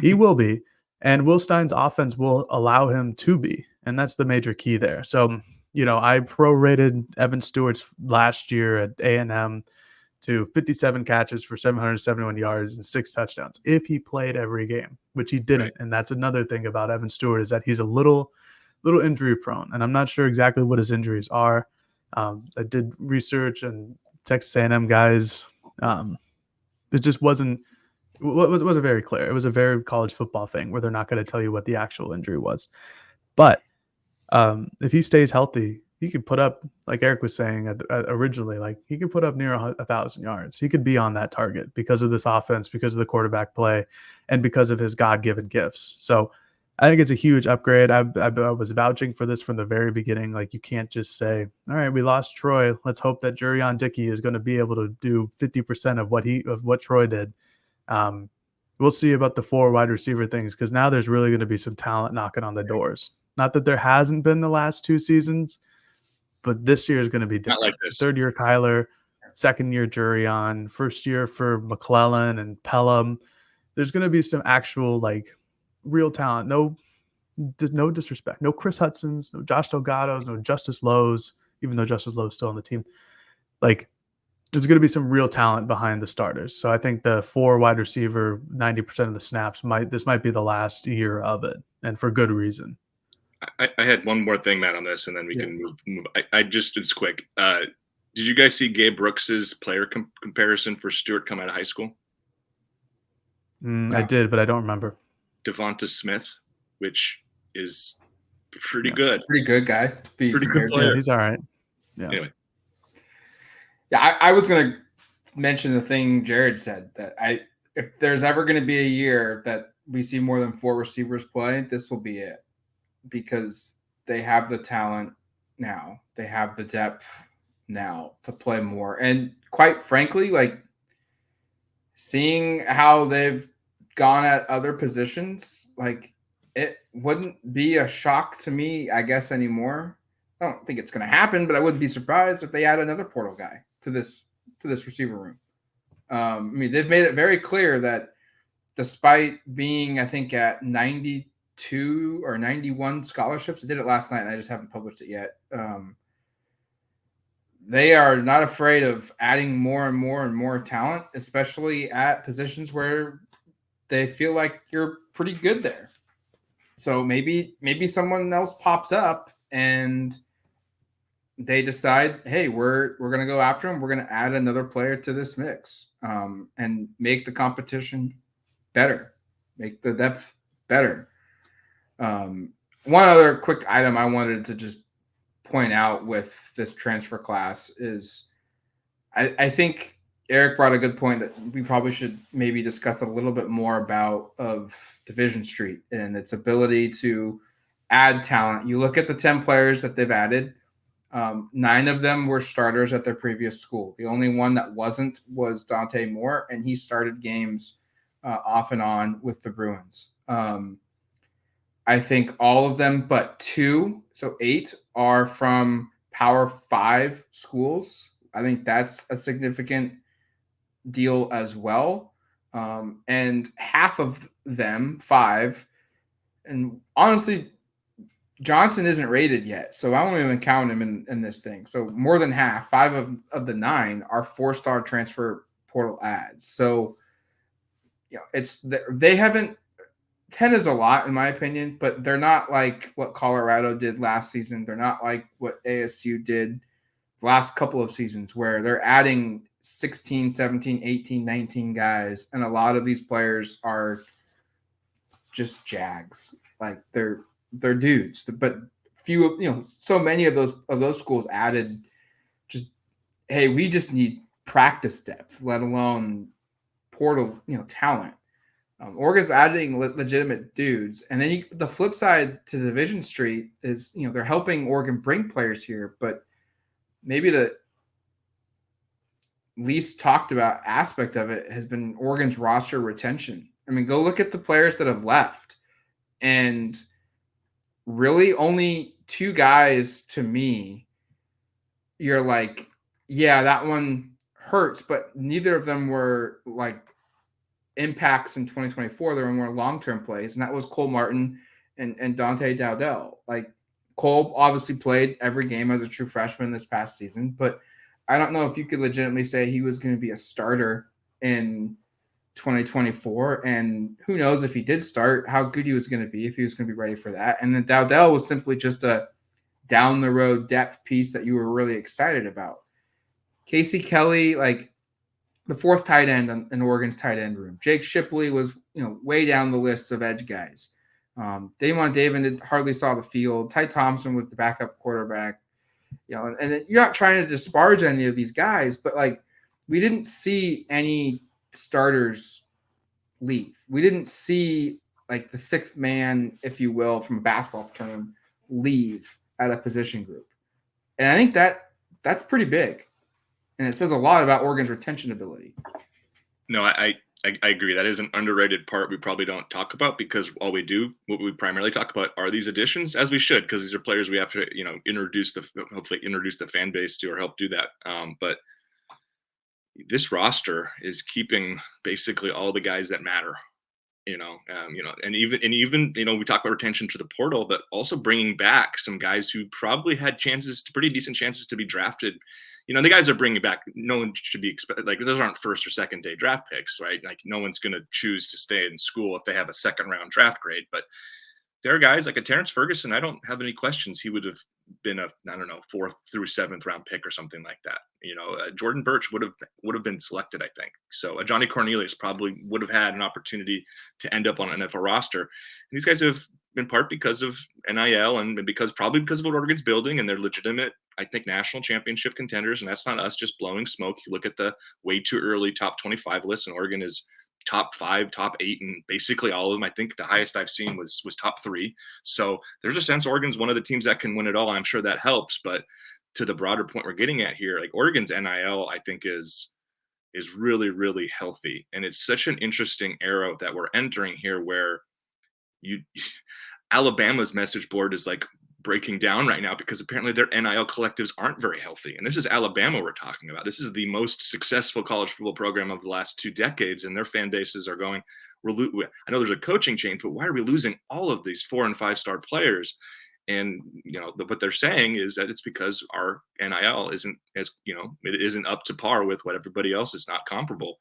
he will be, and Will Stein's offense will allow him to be, and that's the major key there. So, I prorated Evan Stewart's last year at A&M to 57 catches for 771 yards and 6 touchdowns if he played every game, which he didn't. Right. And that's another thing about Evan Stewart is that he's a little injury prone, and I'm not sure exactly what his injuries are. I did research, and Texas A&M guys, it just wasn't very clear. It was a very college football thing where they're not going to tell you what the actual injury was. But if he stays healthy, he could put up, like Eric was saying originally, like he could put up near 1,000 yards. He could be on that target because of this offense, because of the quarterback play, and because of his God-given gifts. So I think it's a huge upgrade. I was vouching for this from the very beginning. Like, you can't just say, all right, we lost Troy. Let's hope that Jurion Dickey is going to be able to do 50% of what Troy did. We'll see about the 4 wide receiver things, because now there's really going to be some talent knocking on the doors. Not that there hasn't been the last 2 seasons, but this year is going to be different. Not like this. 3rd year Kyler, 2nd year Jurion, 1st year for McClellan and Pelham. There's going to be some actual, like, real talent. No disrespect. No Chris Hudsons, no Josh Delgados, no Justice Lowe's, even though Justice Lowe's still on the team. Like, there's going to be some real talent behind the starters. So I think the 4 wide receiver, 90% of the snaps might be the last year of it, and for good reason. I had one more thing, Matt, on this, and then we can move. It's quick. Did you guys see Gabe Brooks's player comparison for Stewart come out of high school? I did, but I don't remember. Devonta Smith, which is pretty good. Pretty good guy. Pretty good player. Yeah, he's all right. Yeah. Anyway. Yeah, I was going to mention the thing Jared said, that if there's ever going to be a year that we see more than 4 receivers play, this will be it, because they have the talent now. They have the depth now to play more. And quite frankly, like, seeing how they've gone at other positions, like, it wouldn't be a shock to me, I guess, anymore. I don't think it's going to happen, but I wouldn't be surprised if they add another portal guy to this receiver room. I mean, they've made it very clear that despite being, I think, at 92 or 91 scholarships, I did it last night and I just haven't published it yet. They are not afraid of adding more and more and more talent, especially at positions where they feel like you're pretty good there. So maybe someone else pops up and they decide, hey, we're going to go after him. We're going to add another player to this mix, and make the competition better, make the depth better. One other quick item I wanted to just point out with this transfer class is I think Eric brought a good point that we probably should maybe discuss a little bit more about of Division Street and its ability to add talent. You look at the 10 players that they've added. 9 of them were starters at their previous school. The only one that wasn't was Dante Moore, and he started games off and on with the Bruins. I think all of them but 2, so 8, are from Power 5 schools. I think that's a significant deal as well. And half of them, 5, and honestly, Johnson isn't rated yet, so I won't even count him in this thing. So more than half, 5 of the 9 are 4-star transfer portal ads. So, they haven't. 10 is a lot in my opinion, but they're not like what Colorado did last season. They're not like what ASU did the last couple of seasons, where they're adding 16, 17, 18, 19 guys, and a lot of these players are just Jags. Like, they're dudes, but few, so many of those schools added just, hey, we just need practice depth, let alone portal, talent. Oregon's adding legitimate dudes, and then the flip side to Division Street is, they're helping Oregon bring players here, but maybe the least talked about aspect of it has been Oregon's roster retention. I mean, go look at the players that have left, and really only two guys to me, you're like, yeah, that one hurts, but neither of them were like impacts in 2024. They were more long-term plays, and that was Cole Martin and Dante Dowdell. Like Cole obviously played every game as a true freshman this past season, but I don't know if you could legitimately say he was going to be a starter in 2024. And who knows if he did start, how good he was going to be, if he was going to be ready for that. And then Dowdell was simply just a down the road depth piece that you were really excited about. Casey Kelly, like the fourth tight end in Oregon's tight end room. Jake Shipley was, way down the list of edge guys. Damon David hardly saw the field. Ty Thompson was the backup quarterback. And you're not trying to disparage any of these guys, but like we didn't see any starters leave. We didn't see like the sixth man, if you will, from a basketball term, leave at a position group. And I think that's pretty big. And it says a lot about Oregon's retention ability. No, I agree. That is an underrated part we probably don't talk about, because what we primarily talk about are these additions, as we should, because these are players we have to, hopefully introduce the fan base to, or help do that. But this roster is keeping basically all the guys that matter, and even we talk about retention to the portal, but also bringing back some guys who probably had pretty decent chances to be drafted. The guys are bringing back, no one should be expected, like those aren't first or second day draft picks, right? Like no one's going to choose to stay in school if they have a second round draft grade. But there are guys like a Terrence Ferguson. I don't have any questions. He would have been a, 4th through 7th round pick or something like that. Jordan Birch would have been selected, I think. So Johnny Cornelius probably would have had an opportunity to end up on an NFL roster. And these guys have in part because of NIL and probably because of what Oregon's building, and they're legitimate, I think, national championship contenders. And that's not us just blowing smoke. You look at the way too early top 25 list, and Oregon is top 5, top 8, and basically all of them. I think the highest I've seen was top 3. So there's a sense Oregon's one of the teams that can win it all, and I'm sure that helps. But to the broader point we're getting at here, like Oregon's NIL, I think is really, really healthy. And it's such an interesting era that we're entering here, where Alabama's message board is like breaking down right now, because apparently their NIL collectives aren't very healthy. And this is Alabama we're talking about. This is the most successful college football program of the last 2 decades. And their fan bases are going, I know there's a coaching change, but why are we losing all of these 4- and 5-star players? And, what they're saying is that it's because our NIL isn't it isn't up to par with what everybody else is, not comparable.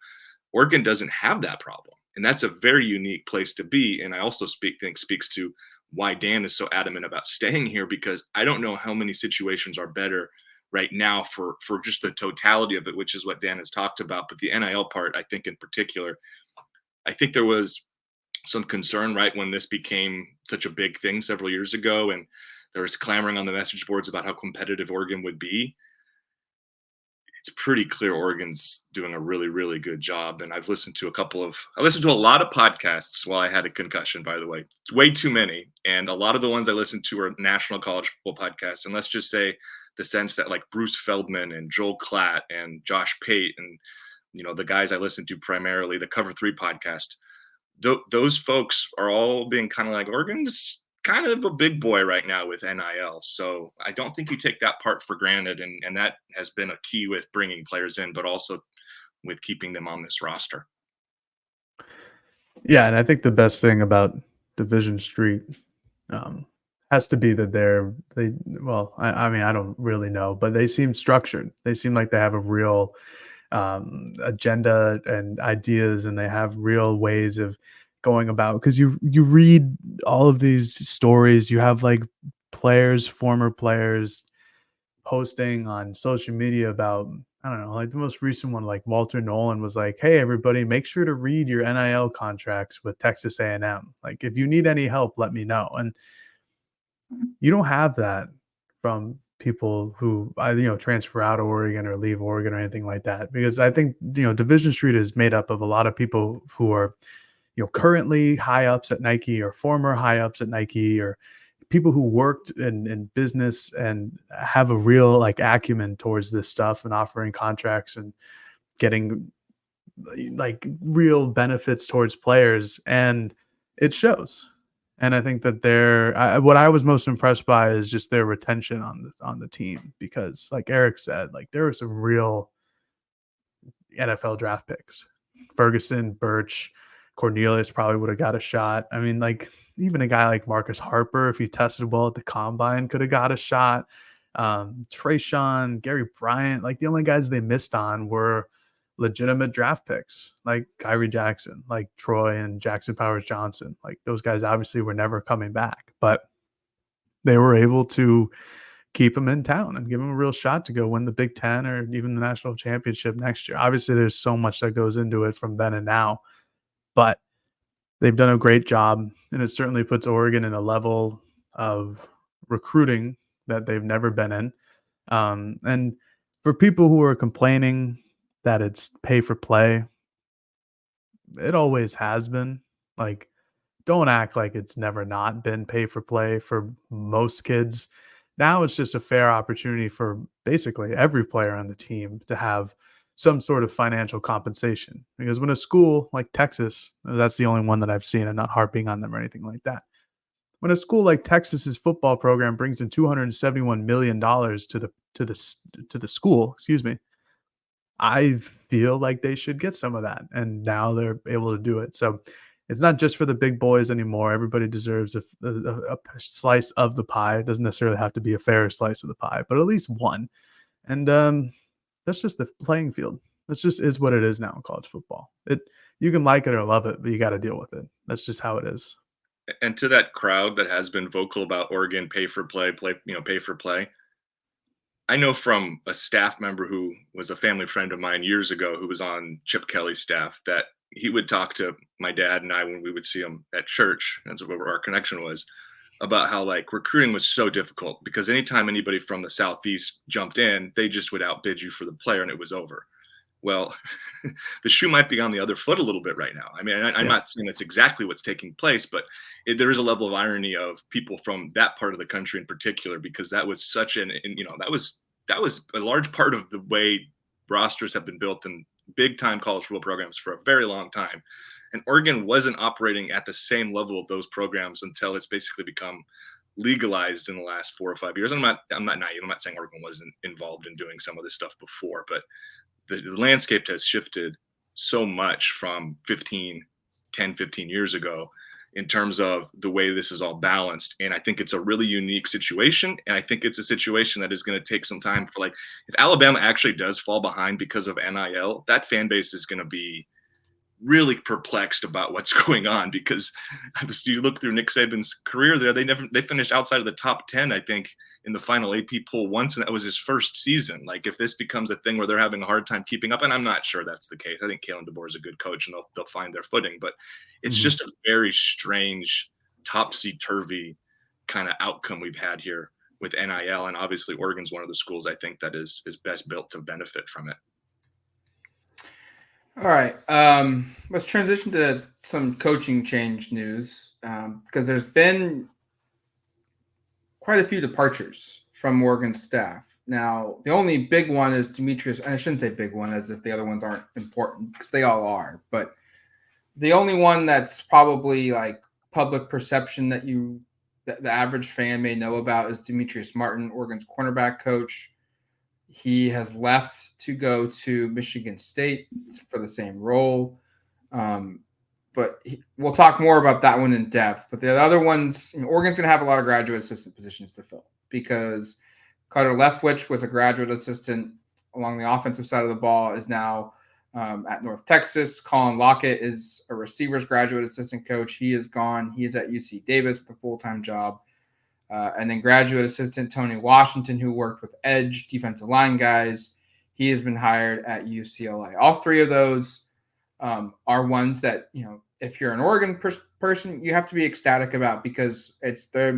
Oregon doesn't have that problem. And that's a very unique place to be. And I also think speaks to why Dan is so adamant about staying here, because I don't know how many situations are better right now for just the totality of it, which is what Dan has talked about. But the NIL part, I think in particular, I think there was some concern right when this became such a big thing several years ago, and there was clamoring on the message boards about how competitive Oregon would be. It's pretty clear Oregon's doing a really, really good job. And I listened to a lot of podcasts while I had a concussion, by the way, way too many. And a lot of the ones I listened to are national college football podcasts. And let's just say the sense that like Bruce Feldman and Joel Klatt and Josh Pate and, the guys I listened to primarily, the Cover 3 podcast, those folks are all being kind of like, Oregon's kind of a big boy right now with NIL. So I don't think you take that part for granted. And that has been a key with bringing players in, but also with keeping them on this roster. Yeah. And I think the best thing about Division Street has to be that I don't really know, but they seem structured. They seem like they have a real agenda and ideas, and they have real ways of going about, because you read all of these stories. You have like former players posting on social media about, I don't know, like the most recent one, like Walter Nolan was like, hey everybody, make sure to read your NIL contracts with Texas A&M. Like if you need any help, let me know. And you don't have that from people who transfer out of Oregon or leave Oregon or anything like that, because I think Division Street is made up of a lot of people who are currently high ups at Nike or former high ups at Nike, or people who worked in business and have a real like acumen towards this stuff and offering contracts and getting like real benefits towards players. And it shows. And I think that what I was most impressed by is just their retention on the team, because like Eric said, like there were some real NFL draft picks. Ferguson, Birch, Cornelius probably would have got a shot. I mean, like even a guy like Marcus Harper, if he tested well at the combine, could have got a shot. Trayshawn, Gary Bryant, like the only guys they missed on were legitimate draft picks, like Kyrie Jackson, like Troy and Jackson Powers Johnson. Like those guys obviously were never coming back, but they were able to keep him in town and give him a real shot to go win the Big Ten or even the national championship next year. Obviously, there's so much that goes into it from then and now, but they've done a great job, and it certainly puts Oregon in a level of recruiting that they've never been in. And for people who are complaining that it's pay for play, it always has been. Like, don't act like it's never not been pay for play for most kids. Now it's just a fair opportunity for basically every player on the team to have some sort of financial compensation. Because when a school like Texas, that's the only one that I've seen, I'm not harping on them or anything like that. When a school like Texas's football program brings in $271 million to the school, excuse me, I feel like they should get some of that, and now they're able to do it. So it's not just for the big boys anymore. Everybody deserves a slice of the pie. It doesn't necessarily have to be a fair slice of the pie, but at least one. And that's just the playing field. That's just is what it is now in college football. You can like it or love it, but you got to deal with it. That's just how it is. And to that crowd that has been vocal about Oregon pay for play, pay for play. I know from a staff member who was a family friend of mine years ago who was on Chip Kelly's staff that he would talk to my dad and I when we would see him at church. That's what our connection was, about how like recruiting was so difficult because anytime anybody from the Southeast jumped in, they just would outbid you for the player and it was over. Well, the shoe might be on the other foot a little bit right now. I mean, I'm not saying that's exactly what's taking place, but there is a level of irony of people from that part of the country in particular, because that was such that was a large part of the way rosters have been built in big time college football programs for a very long time. And Oregon wasn't operating at the same level of those programs until it's basically become legalized in the last 4 or 5 years. I'm not naive. I'm not saying Oregon wasn't involved in doing some of this stuff before, but the landscape has shifted so much from 10, 15 years ago in terms of the way this is all balanced. And I think it's a really unique situation. And I think it's a situation that is going to take some time for, like, if Alabama actually does fall behind because of NIL, that fan base is going to be really perplexed about what's going on, because you look through Nick Saban's career there, they finished outside of the top 10, I think, in the final AP poll once, and that was his first season. Like, if this becomes a thing where they're having a hard time keeping up, and I'm not sure that's the case. I think Kalen DeBoer is a good coach, and they'll find their footing. But it's just a very strange, topsy-turvy kind of outcome we've had here with NIL, and obviously Oregon's one of the schools I think that is best built to benefit from it. All right, let's transition to some coaching change news, because there's been quite a few departures from Oregon's staff. Now, the only big one is Demetrice, and I shouldn't say big one as if the other ones aren't important, because they all are, but the only one that's probably like public perception that the average fan may know about is Demetrice Martin, Oregon's cornerback coach. He has left to go to Michigan State for the same role. But we'll talk more about that one in depth. But the other ones, Oregon's going to have a lot of graduate assistant positions to fill, because Carter Leftwich was a graduate assistant along the offensive side of the ball, is now at North Texas. Colin Lockett is a receivers graduate assistant coach. He is gone. He is at UC Davis with a full-time job. And then graduate assistant Tony Washington, who worked with edge defensive line guys, he has been hired at UCLA. All three of those are ones that, if you're an Oregon person, you have to be ecstatic about, because they're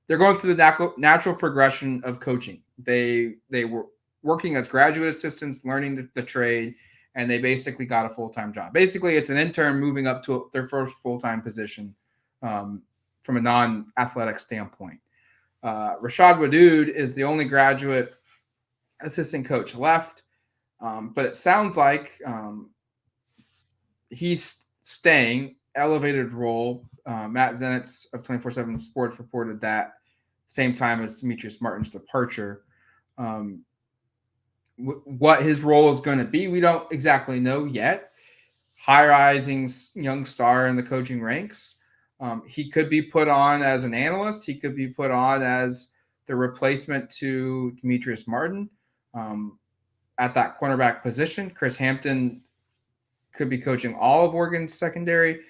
going through the natural progression of coaching. They were working as graduate assistants, learning the trade, and they basically got a full-time job. Basically, it's an intern moving up to their first full-time position from a non-athletic standpoint. Rashad Wadood is the only graduate assistant coach left, but it sounds like he's staying elevated role. Matt Zenitz of 24/7 Sports reported that same time as Demetrice Martin's departure. What his role is going to be, we don't exactly know yet. High-rising young star in the coaching ranks. He could be put on as an analyst. He could be put on as the replacement to Demetrice Martin at that cornerback position. Chris Hampton could be coaching all of Oregon's secondary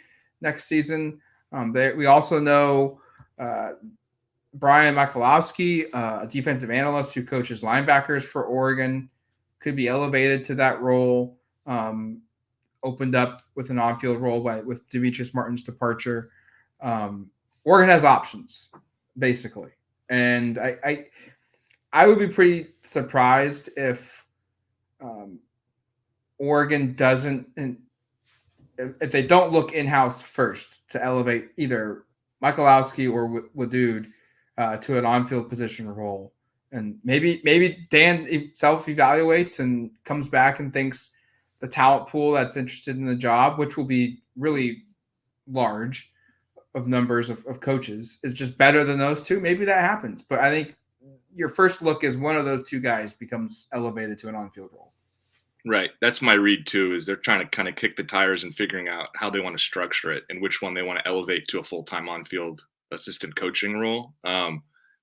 next season. We also know Brian Michalowski, a defensive analyst who coaches linebackers for Oregon, could be elevated to that role, opened up with an on-field role with Demetrice Martin's departure. Oregon has options, basically. And I would be pretty surprised if Oregon doesn't, if they don't look in-house first to elevate either Michalowski or Wadood to an on-field position role. And maybe Dan self-evaluates and comes back and thinks the talent pool that's interested in the job, which will be really large of numbers of coaches, is just better than those two. Maybe that happens. But I think your first look is one of those two guys becomes elevated to an on-field role. Right. That's my read too, is they're trying to kind of kick the tires and figuring out how they want to structure it and which one they want to elevate to a full-time on-field assistant coaching role.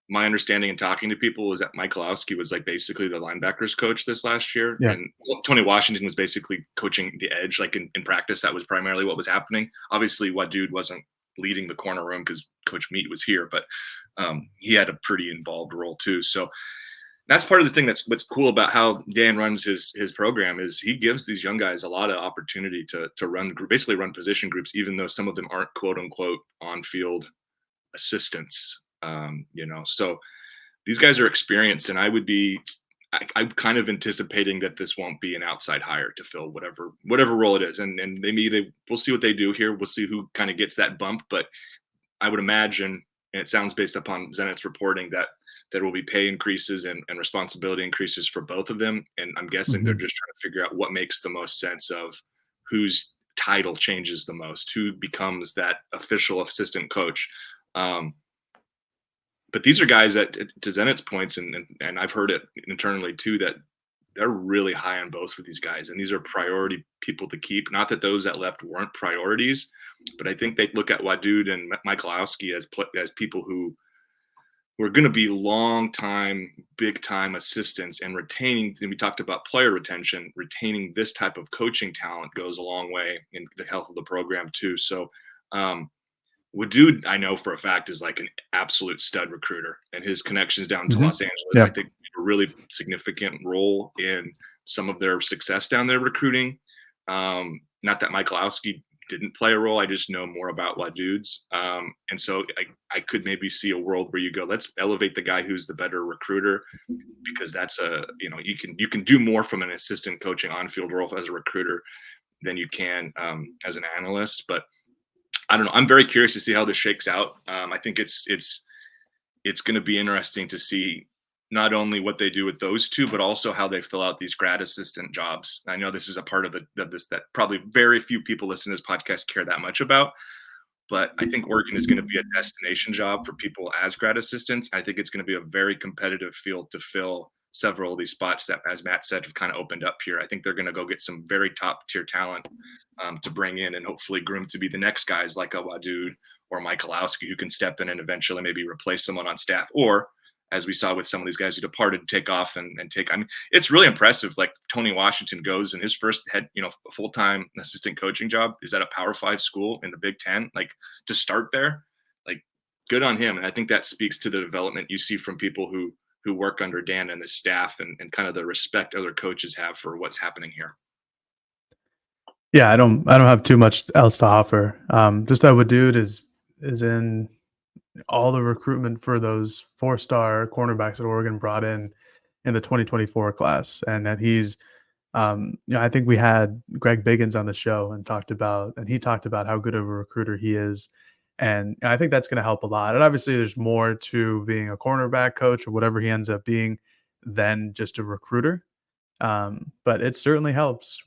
My understanding in talking to people is that Michalowski was like basically the linebackers coach this last year. Yeah. And Tony Washington was basically coaching the edge, like in practice. That was primarily what was happening. Obviously, Wadood wasn't leading the corner room because Coach Meat was here, but he had a pretty involved role too. So that's part of the thing what's cool about how Dan runs his program is he gives these young guys a lot of opportunity to basically run position groups, even though some of them aren't quote unquote on-field assistants. So these guys are experienced, and I'm kind of anticipating that this won't be an outside hire to fill whatever role it is. And we'll see what they do here. We'll see who kind of gets that bump, but I would imagine, and it sounds based upon Zenit's reporting, that there will be pay increases and responsibility increases for both of them. And I'm guessing they're just trying to figure out what makes the most sense of whose title changes the most, who becomes that official assistant coach. But these are guys that, to Zenit's points, and I've heard it internally too, that they're really high on both of these guys. And these are priority people to keep. Not that those that left weren't priorities, but I think they look at Wadood and Michalowski as people who are going to be long-time, big-time assistants, and retaining, and we talked about player retention, retaining this type of coaching talent goes a long way in the health of the program too. So Wadood, I know for a fact, is like an absolute stud recruiter, and his connections down to Los Angeles, I think, a really significant role in some of their success down there recruiting. Not that Michalowski didn't play a role. I just know more about Wadood's. And so I could maybe see a world where you go, let's elevate the guy who's the better recruiter, because that's you can do more from an assistant coaching on-field role as a recruiter than you can as an analyst. But I don't know. I'm very curious to see how this shakes out. I think it's going to be interesting to see not only what they do with those two, but also how they fill out these grad assistant jobs. I know this is a part of this that probably very few people listening to this podcast care that much about, but I think Oregon is going to be a destination job for people as grad assistants. I think it's going to be a very competitive field to fill several of these spots that, as Matt said, have kind of opened up here. I think they're going to go get some very top tier talent to bring in and hopefully groom to be the next guys like a Wadood or Michalowski, who can step in and eventually maybe replace someone on staff, or, as we saw with some of these guys who departed, take off and take. I mean, it's really impressive. Like Tony Washington goes and his first full-time assistant coaching job is at a Power 5 school in the Big Ten. Like, to start there, like, good on him. And I think that speaks to the development you see from people who work under Dan and his staff, and kind of the respect other coaches have for what's happening here. Yeah, I don't have too much else to offer. Just that Wadood is in all the recruitment for those 4-star cornerbacks that Oregon brought in the 2024 class, and that he's, I think we had Greg Biggins on the show and he talked about how good of a recruiter he is, and I think that's going to help a lot. And obviously, there's more to being a cornerback coach or whatever he ends up being than just a recruiter, but it certainly helps.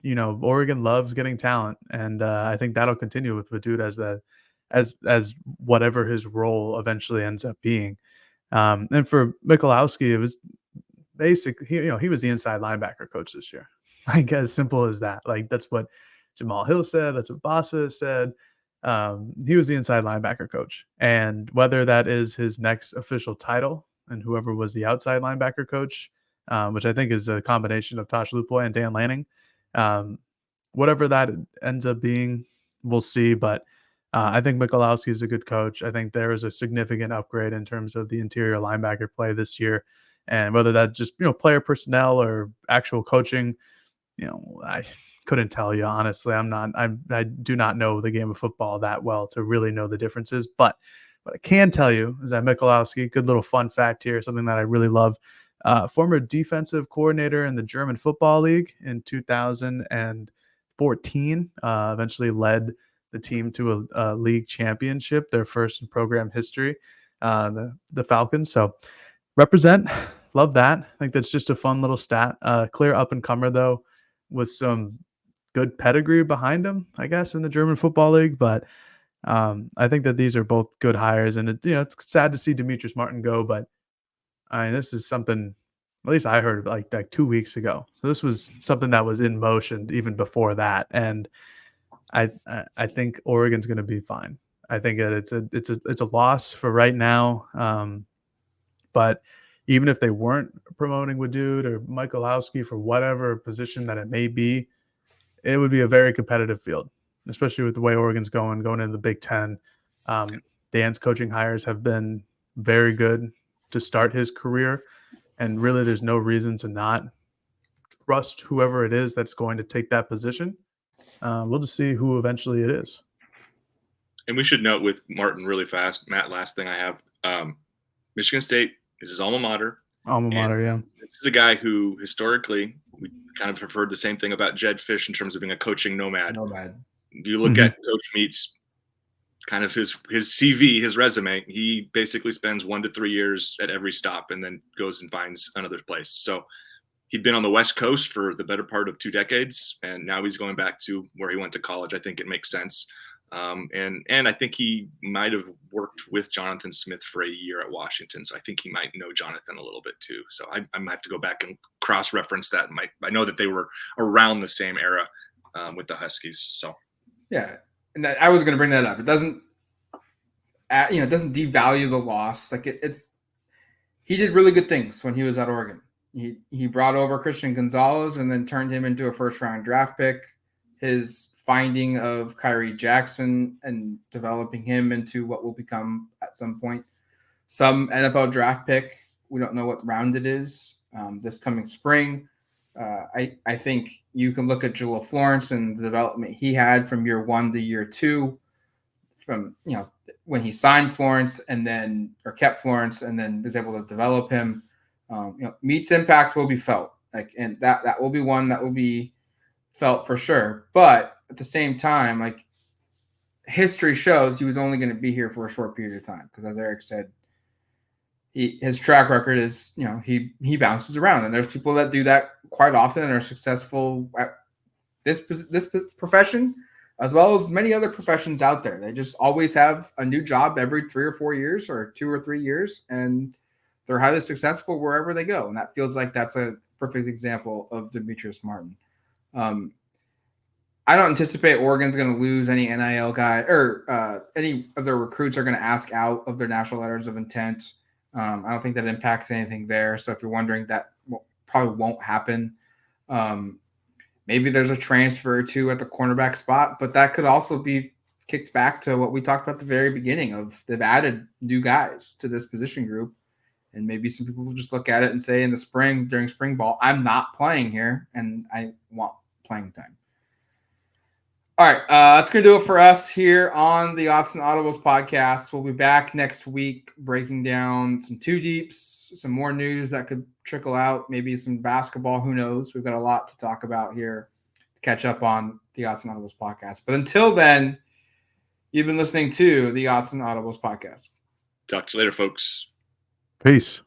Oregon loves getting talent, and I think that'll continue with Vadut as whatever his role eventually ends up being. And for Michalowski, it was basically he was the inside linebacker coach this year. Like, as simple as that. Like, that's what Jamal Hill said. That's what Bassa said. He was the inside linebacker coach, and whether that is his next official title, and whoever was the outside linebacker coach, which I think is a combination of Tosh Lupoy and Dan Lanning, um, whatever that ends up being, we'll see. But I think Michalowski is a good coach. I think there is a significant upgrade in terms of the interior linebacker play this year, and whether that just player personnel or actual coaching, I couldn't tell you, honestly. I do not know the game of football that well to really know the differences. But what I can tell you is that Michalowski, good little fun fact here, something that I really love, former defensive coordinator in the German Football League in 2014, eventually led the team to a league championship, their first in program history, the Falcons. So represent, love that. I think that's just a fun little stat. Clear up and comer though, with some good pedigree behind him, I guess, in the German Football League. But I think that these are both good hires, and it's sad to see Demetrice Martin go, but I mean, this is something at least I heard like 2 weeks ago. So this was something that was in motion even before that, and I think Oregon's going to be fine. I think that it's a loss for right now, but even if they weren't promoting Wadud or Michalowski for whatever position that it may be, it would be a very competitive field, especially with the way Oregon's going into the Big Ten. Dan's coaching hires have been very good to start his career, and really there's no reason to not trust whoever it is that's going to take that position. We'll just see who eventually it is. And we should note with Martin really fast, Matt, last thing I have, Michigan State is his alma mater. Yeah. This is a guy who historically, we kind of have heard the same thing about Jed Fish in terms of being a coaching nomad. You look at Coach Meats, kind of his CV, his resume, he basically spends 1 to 3 years at every stop and then goes and finds another place. So he'd been on the West Coast for the better part of 2 decades, and now he's going back to where he went to college. I think it makes sense. And I think he might have worked with Jonathan Smith for a year at Washington. So I think he might know Jonathan a little bit too. So I might have to go back and cross-reference that. I know that they were around the same era with the Huskies. So yeah, and I was going to bring that up. It doesn't, it doesn't devalue the loss. Like he did really good things when he was at Oregon. He brought over Christian Gonzalez and then turned him into a first-round draft pick. His finding of Kyrie Jackson and developing him into what will become at some point some NFL draft pick. We don't know what round it is this coming spring. I think you can look at Jalil Florence and the development he had from year 1 to year 2, from when he signed Florence or kept Florence and then was able to develop him. Meat's impact will be felt, and that will be one that will be felt for sure. But at the same time, history shows he was only going to be here for a short period of time, because as Eric said, his track record is, he bounces around, and there's people that do that quite often and are successful at this profession as well as many other professions out there. They just always have a new job every 3 or 4 years or 2 or 3 years, and they're highly successful wherever they go. And that feels like that's a perfect example of Demetrice Martin. I don't anticipate Oregon's going to lose any NIL guy, or any of their recruits are going to ask out of their national letters of intent. I don't think that impacts anything there. So if you're wondering, that probably won't happen. Maybe there's a transfer or two at the cornerback spot, but that could also be kicked back to what we talked about at the very beginning of they've added new guys to this position group. And maybe some people will just look at it and say in the spring, during spring ball, I'm not playing here and I want playing time. All right, that's going to do it for us here on the Autzen Audibles podcast. We'll be back next week breaking down some two deeps, some more news that could trickle out, maybe some basketball. Who knows? We've got a lot to talk about here to catch up on the Autzen Audibles podcast. But until then, you've been listening to the Autzen Audibles podcast. Talk to you later, folks. Peace.